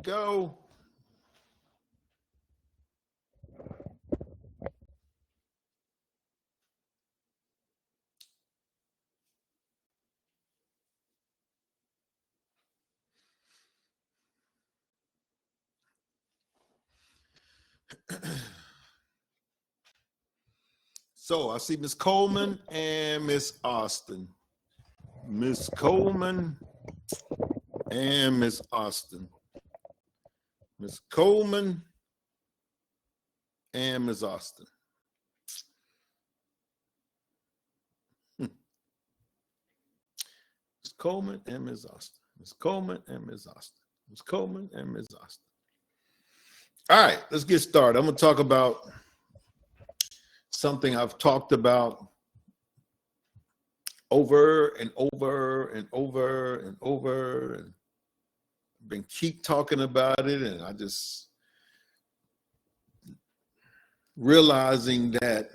go. So I see Miss Coleman and Miss Austin. Miss Coleman and Miss Austin. Miss Coleman and Miss Austin. Miss Coleman and Miss Austin. Miss Coleman and Miss Austin. Miss Coleman and Miss Austin. All right, let's get started. I'm going to talk about something I've talked about over and over and over and over, and been keep talking about it, and I just realizing that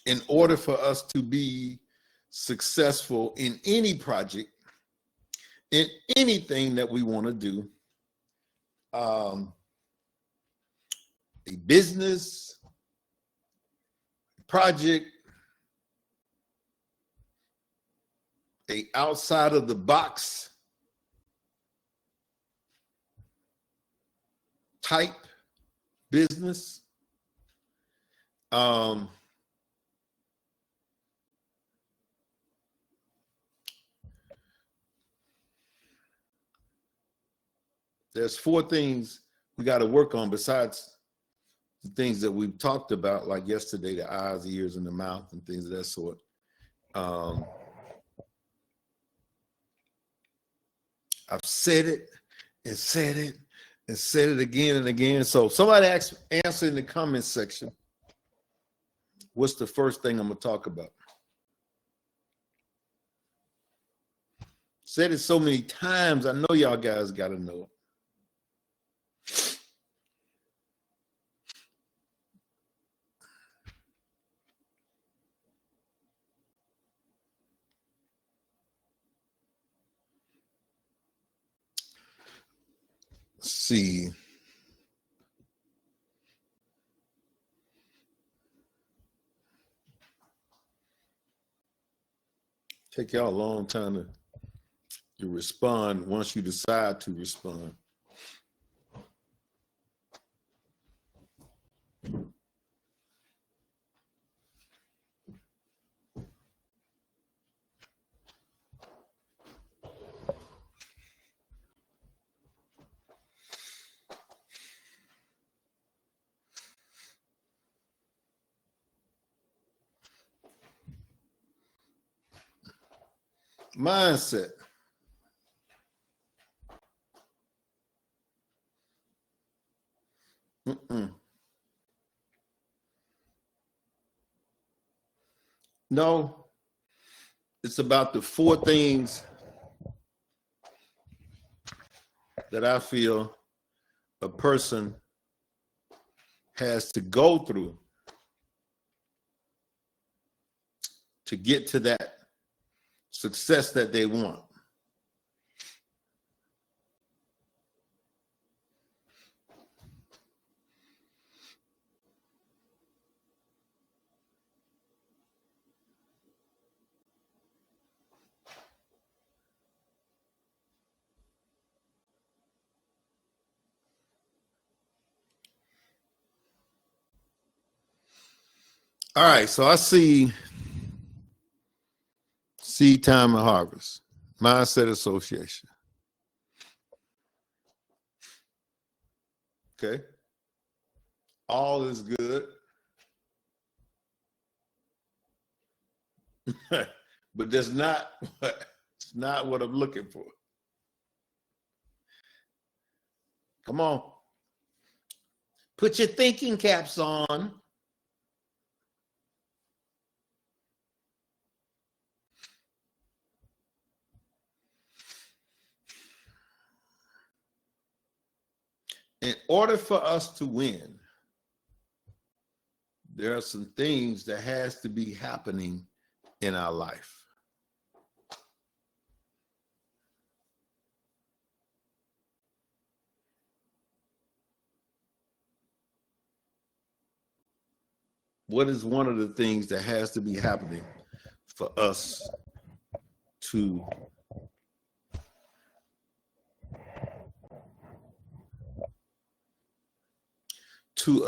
in order for us to be successful in any project, in anything that we want to do, a business, project, a outside of the box type business, there's 4 things we got to work on besides the things that we've talked about, like yesterday, the eyes, the ears, and the mouth, and things of that sort. I've said it and said it and said it again and again. So somebody answer in the comments section, what's the first thing I'm going to talk about? Said it so many times, I know y'all guys got to know it. Let's see. Take y'all a long time to respond once you decide to respond. Mindset. No, it's about the 4 things that I feel a person has to go through to get to that success that they want. All right, so I see seed time and harvest, mindset association. Okay. All is good. But that's not it's not what I'm looking for. Come on. Put your thinking caps on. In order for us to win, there are some things that has to be happening in our life. What is one of the things that has to be happening for us to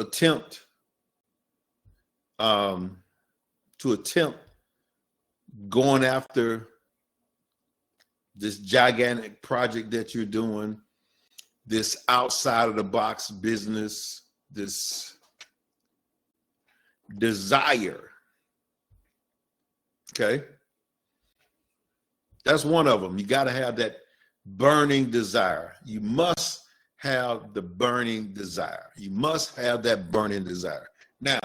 attempt going after this gigantic project that you're doing, this outside of the box business, this desire? Okay, that's one of them. You got to have that burning desire. You must have the burning desire. You must have that burning desire. Now,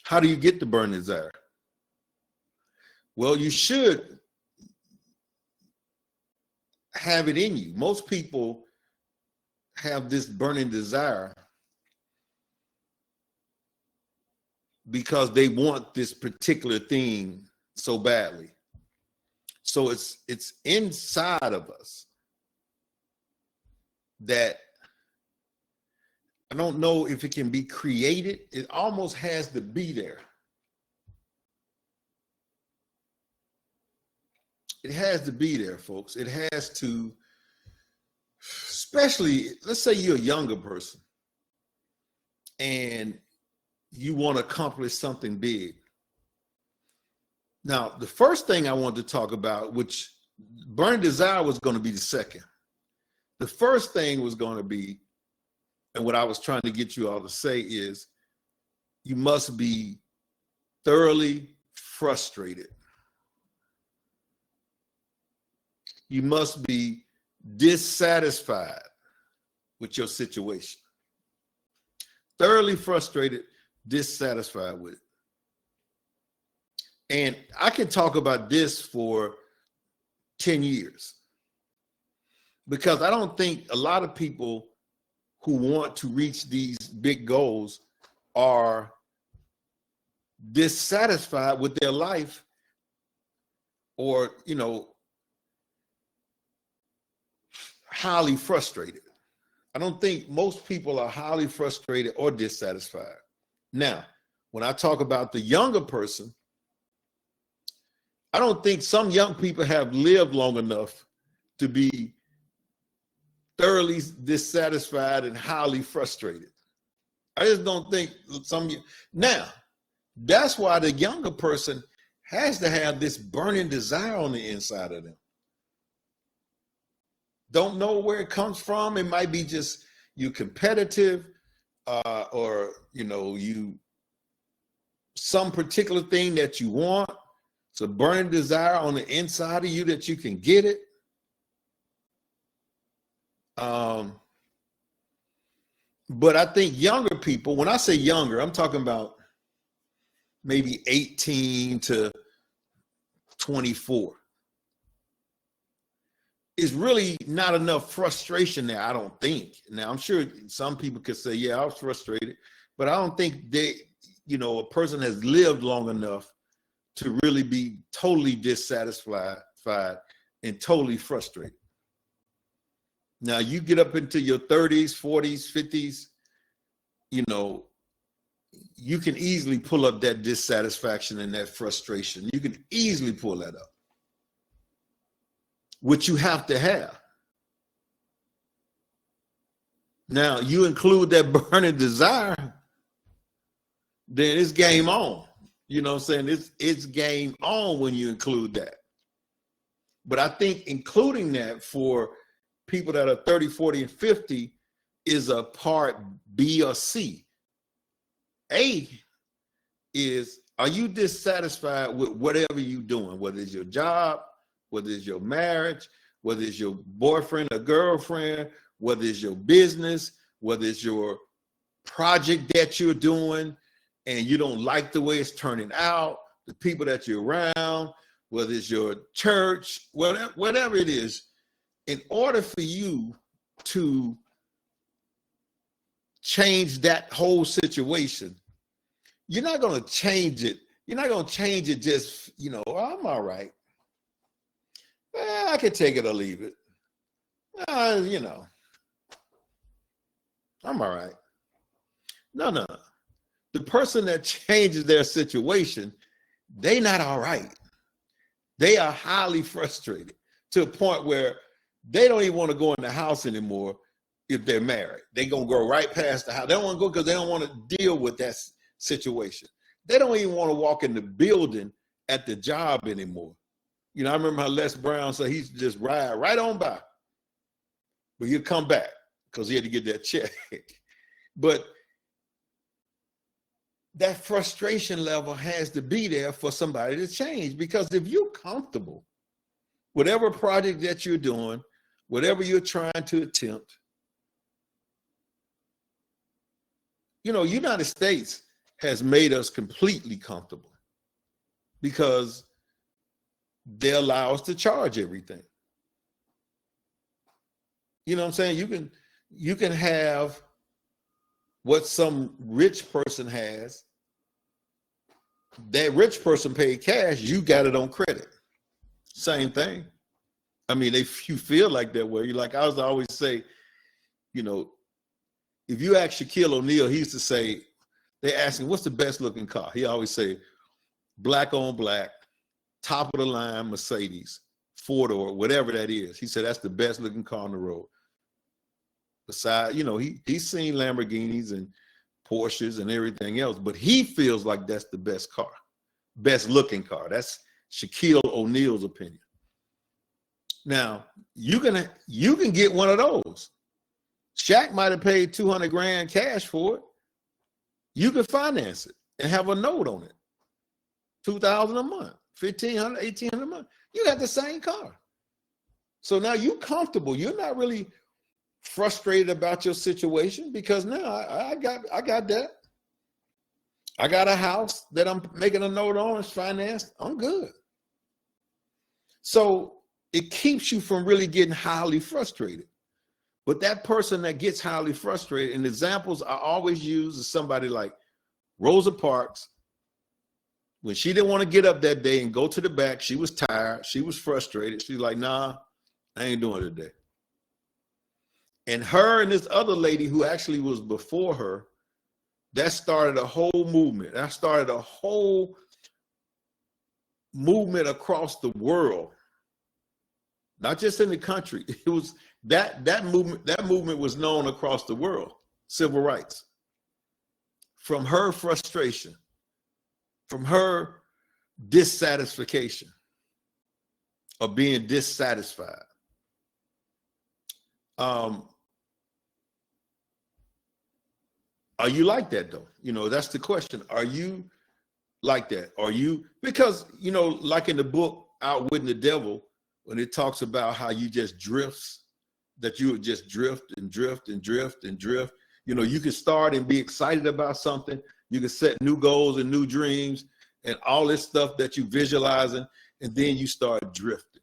how do you get the burning desire? Well, you should have it in you. Most people have this burning desire because they want this particular thing so badly. So it's inside of us that I don't know if it can be created. It almost has to be there. It has to be there, folks. It has to, especially, let's say you're a younger person and you want to accomplish something big. Now, the first thing I wanted to talk about, which burning desire was going to be the second. The first thing was going to be, and what I was trying to get you all to say is, you must be thoroughly frustrated. You must be dissatisfied with your situation. Thoroughly frustrated, dissatisfied with it. And I can talk about this for 10 years because I don't think a lot of people who want to reach these big goals are dissatisfied with their life, or, highly frustrated. I don't think most people are highly frustrated or dissatisfied. Now, when I talk about the younger person, I don't think some young people have lived long enough to be thoroughly dissatisfied and highly frustrated. I just don't think now, that's why the younger person has to have this burning desire on the inside of them. Don't know where it comes from. It might be just you competitive, or you some particular thing that you want. It's a burning desire on the inside of you that you can get it. But I think younger people, when I say younger, I'm talking about maybe 18 to 24. It's really not enough frustration there, I don't think. Now, I'm sure some people could say, yeah, I was frustrated, but I don't think a person has lived long enough to really be totally dissatisfied and totally frustrated. Now, you get up into your 30s, 40s, 50s, you can easily pull up that dissatisfaction and that frustration. You can easily pull that up, which you have to have. Now, you include that burning desire, then it's game on. You know what I'm saying? It's game on when you include that. But I think including that for people that are 30, 40, and 50 is a part B or C. A is, are you dissatisfied with whatever you're doing, whether it's your job, whether it's your marriage, whether it's your boyfriend or girlfriend, whether it's your business, whether it's your project that you're doing and you don't like the way it's turning out, the people that you're around, whether it's your church, whatever it is, in order for you to change that whole situation, you're not going to change it. You're not going to change it just, oh, I'm all right. I can take it or leave it. I'm all right. No, no. The person that changes their situation, they not all right. They are highly frustrated to a point where they don't even want to go in the house anymore if they're married. They're going to go right past the house. They don't want to go because they don't want to deal with that situation. They don't even want to walk in the building at the job anymore. You know, I remember how Les Brown said he used to just ride right on by. But he'll come back because he had to get that check. But that frustration level has to be there for somebody to change, because if you're comfortable, whatever project that you're doing, whatever you're trying to attempt, you know, United States has made us completely comfortable because they allow us to charge everything. You know what I'm saying? You can have what some rich person has. That rich person paid cash, you got it on credit. Same thing. I mean, if you feel like that way, you're like, I always say, you know, if you ask Shaquille O'Neal, he used to say, they ask him, what's the best looking car? He always say, black on black, top of the line Mercedes, 4-door, whatever that is. He said, that's the best looking car on the road. Besides, you know, he's seen Lamborghinis and Porsches and everything else, but he feels like that's the best car, best looking car. That's Shaquille O'Neal's opinion. Now, you can get one of those. Shaq might have paid 200 grand cash for it. You can finance it and have a note on it. $2,000 a month, $1,500, $1,800 a month. You got the same car. So now you're comfortable. You're not really frustrated about your situation because now I got that. I got a house that I'm making a note on, it's financed. I'm good. So it keeps you from really getting highly frustrated. But that person that gets highly frustrated, and examples I always use is somebody like Rosa Parks. When she didn't want to get up that day and go to the back, she was tired, she was frustrated. She's like, nah, I ain't doing it today. And her and this other lady who actually was before her, that started a whole movement. That started a whole movement across the world, not just in the country. It was that movement was known across the world, civil rights. From her frustration, from her dissatisfaction of being dissatisfied. Are you like that though? You know, that's the question. Are you like that? Are you, because, you know, like in the book Outwitting the Devil, when it talks about how you just drifts, that you would just drift and drift and drift and drift. You know, you can start and be excited about something. You can set new goals and new dreams and all this stuff that you visualizing, and then you start drifting.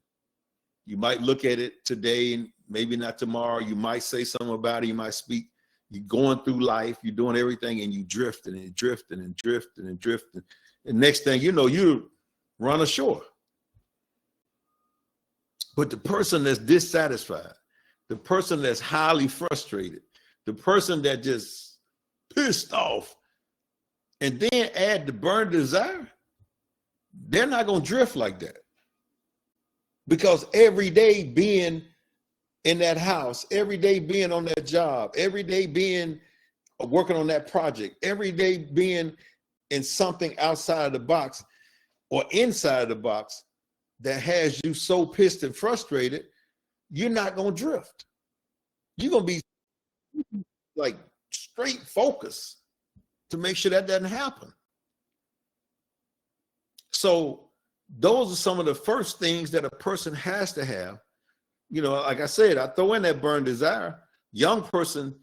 You might look at it today and maybe not tomorrow. You might say something about it. You might speak. You're going through life. You're doing everything, and you drifting and drifting and drifting and drifting. And next thing you know, you run ashore. But the person that's dissatisfied, the person that's highly frustrated, the person that just pissed off, and then add the burning desire, they're not going to drift like that. Because every day being in that house, every day being on that job, every day being working on that project, every day being in something outside of the box or inside the box that has you so pissed and frustrated, you're not going to drift. You're going to be like straight focused to make sure that doesn't happen. So those are some of the first things that a person has to have. You know, like I said, I throw in that burn desire. Young person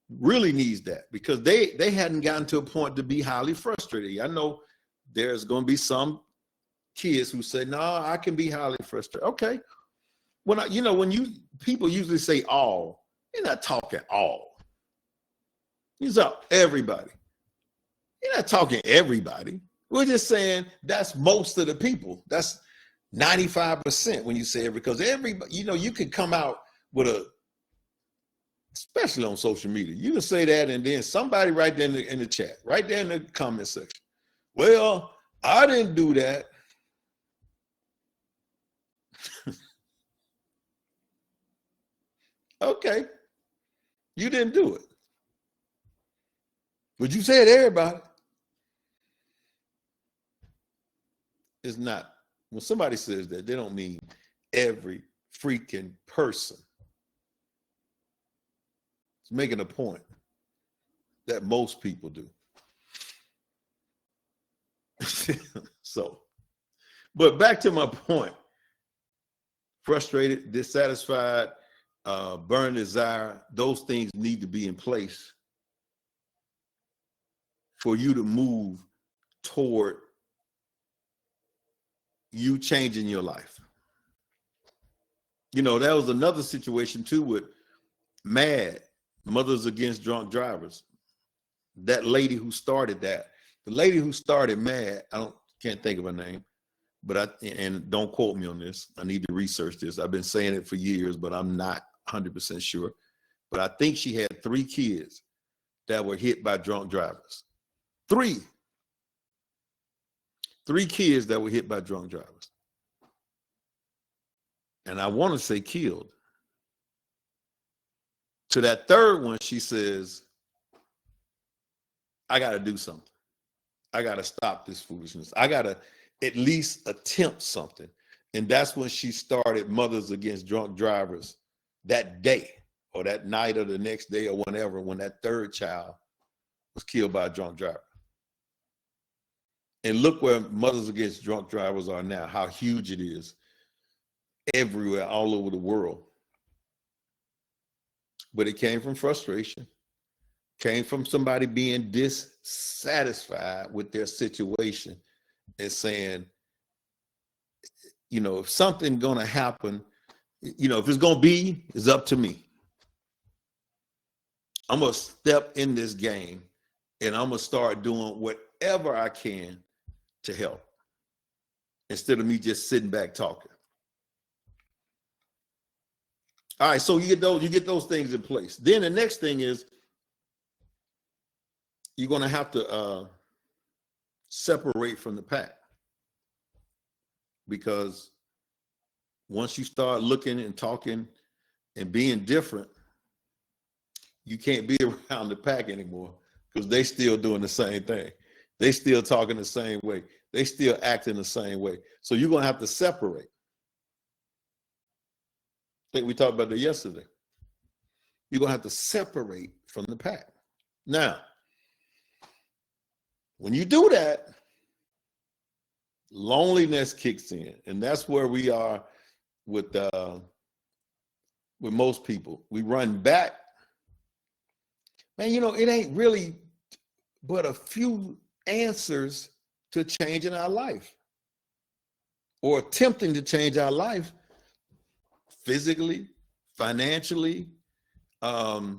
really needs that because they hadn't gotten to a point to be highly frustrated. I know there's going to be some kids who say, no, I can be highly frustrated. Okay. When people usually say all, you're not talking all. You're talking everybody. You're not talking everybody. We're just saying that's most of the people. That's 95% when you say it, because everybody, you know, you could come out with a especially on social media. You can say that, and then somebody right there in the chat, right there in the comment section. Well, I didn't do that. Okay, you didn't do it. But you said everybody. It's not. When somebody says that, they don't mean every freaking person. It's making a point that most people do. So, but back to my point. Frustrated, dissatisfied, burn desire, those things need to be in place for you to move toward you changing your life. You know, that was another situation too with MAD, Mothers Against Drunk Drivers. That lady who started that, the lady who started MAD, can't think of her name, but and don't quote me on this. I need to research this. I've been saying it for years, but I'm not 100% sure. But I think she had 3 kids that were hit by drunk drivers. 3 kids that were hit by drunk drivers. And I want to say killed. To that third one, she says, I got to do something. I got to stop this foolishness. I got to at least attempt something. And that's when she started Mothers Against Drunk Drivers that day or that night or the next day or whenever, when that third child was killed by a drunk driver. And look where Mothers Against Drunk Drivers are now, how huge it is everywhere, all over the world. But it came from frustration, came from somebody being dissatisfied with their situation and saying, you know, if something's going to happen, you know, if it's going to be, it's up to me. I'm going to step in this game and I'm going to start doing whatever I can to help instead of me just sitting back talking. All right, so you get those things in place. Then the next thing is you're going to have to separate from the pack, because once you start looking and talking and being different, you can't be around the pack anymore because they still doing the same thing. They still talking the same way. They still acting the same way. So you're going to have to separate. I think we talked about that yesterday. You're going to have to separate from the pack. Now, when you do that, loneliness kicks in. And that's where we are with most people. We run back. Man, you know, it ain't really but a few answers to changing our life or attempting to change our life physically, financially. I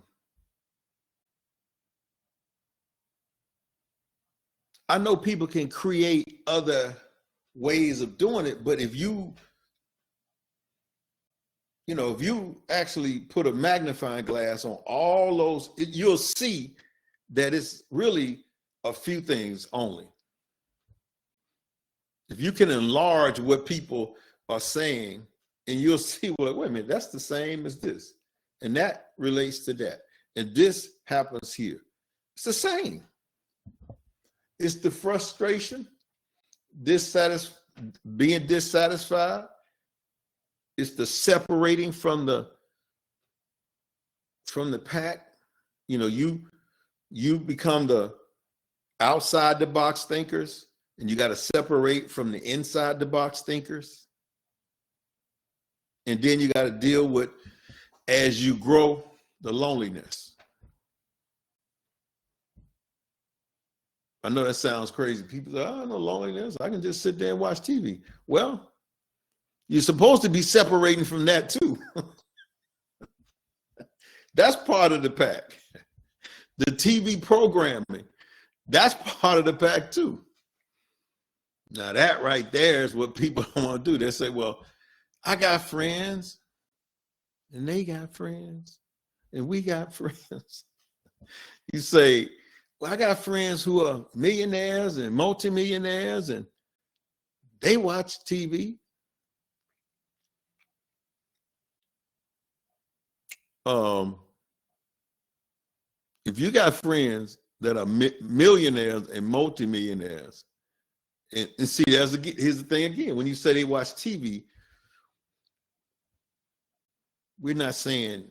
know people can create other ways of doing it, but if you actually put a magnifying glass on all those, you'll see that it's really a few things only. If you can enlarge what people are saying, and you'll see, well, wait a minute, that's the same as this. And that relates to that. And this happens here. It's the same. It's the frustration, being dissatisfied. It's the separating from the pack. You know, you become the outside the box thinkers, and you got to separate from the inside the box thinkers. And then you got to deal with, as you grow, the loneliness. I know that sounds crazy. People say, oh, no loneliness. I can just sit there and watch TV. Well, you're supposed to be separating from that too. That's part of the pack. The TV programming, that's part of the pack too. Now that right there is what people don't want to do. They say, well, I got friends and they got friends and we got friends. You say, well, I got friends who are millionaires and multimillionaires, and they watch TV. If you got friends that are millionaires and multimillionaires, and see, here's the thing again. When you say they watch TV, we're not saying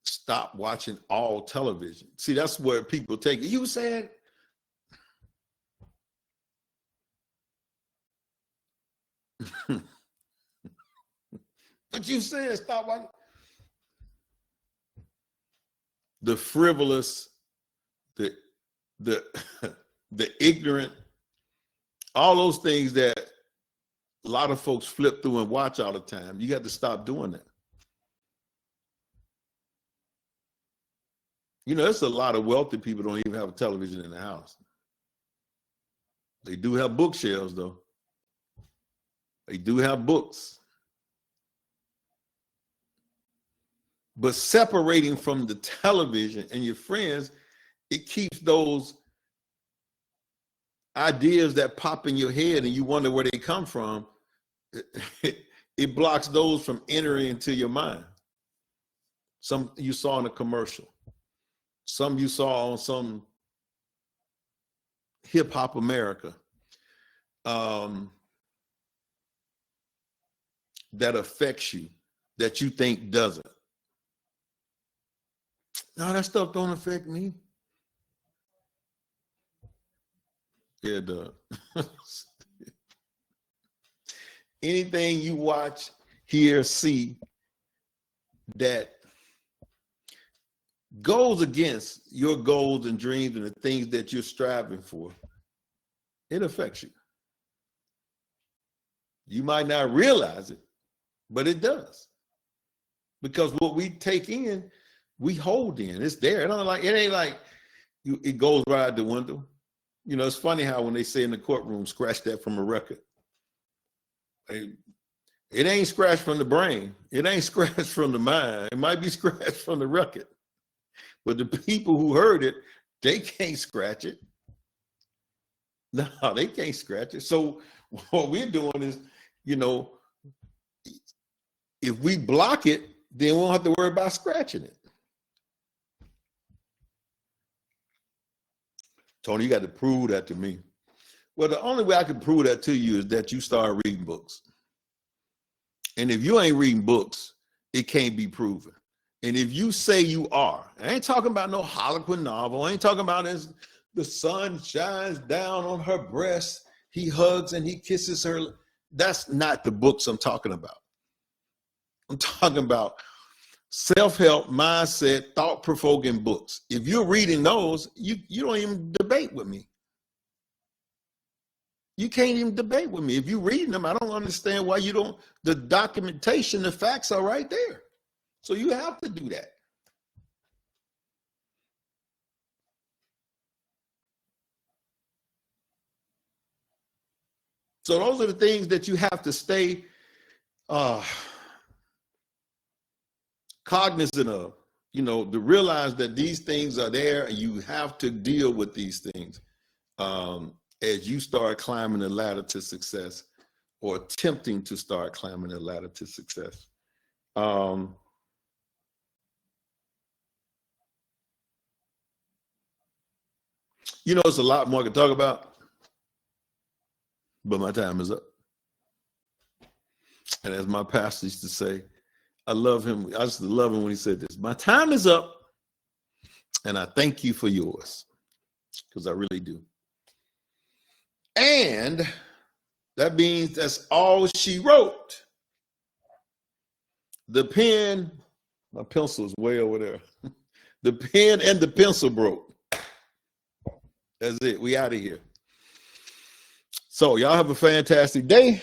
stop watching all television. See, that's where people take it. You said, but you said stop watching. The frivolous, the ignorant, all those things that a lot of folks flip through and watch all the time. You got to stop doing that. You know, there's a lot of wealthy people don't even have a television in the house. They do have bookshelves, though. They do have books. But separating from the television and your friends, it keeps those ideas that pop in your head and you wonder where they come from. It blocks those from entering into your mind. Some you saw in a commercial. Some you saw on some Hip Hop America that affects you, that you think doesn't. No, that stuff don't affect me. Yeah, it does. Anything you watch, hear, see that goes against your goals and dreams and the things that you're striving for, it affects you. You might not realize it, but it does. Because what we take in, we hold in. It's there. It ain't like it goes right out the window. You know, it's funny how when they say in the courtroom, scratch that from a record. It ain't scratched from the brain. It ain't scratched from the mind. It might be scratched from the record. But the people who heard it, they can't scratch it. No, they can't scratch it. So what we're doing is, you know, if we block it, then we won't have to worry about scratching it. Tony, you got to prove that to me. Well, the only way I can prove that to you is that you start reading books. And if you ain't reading books, it can't be proven. And if you say you are, I ain't talking about no Harlequin novel. I ain't talking about as the sun shines down on her breast, he hugs and he kisses her. That's not the books I'm talking about. I'm talking about self-help, mindset, thought-provoking books. If you're reading those, you don't even debate with me. You can't even debate with me. If you're reading them, I don't understand why you don't. The documentation, the facts are right there. So you have to do that. So those are the things that you have to stay cognizant of, you know, to realize that these things are there and you have to deal with these things as you start climbing the ladder to success or attempting to start climbing the ladder to success. You know, it's a lot more I can talk about, but my time is up. And as my pastor used to say, I love him. I used to love him when he said this. My time is up, and I thank you for yours, because I really do. And that means that's all she wrote. The pen, my pencil is way over there. The pen and the pencil broke. That's it. We out of here. So y'all have a fantastic day.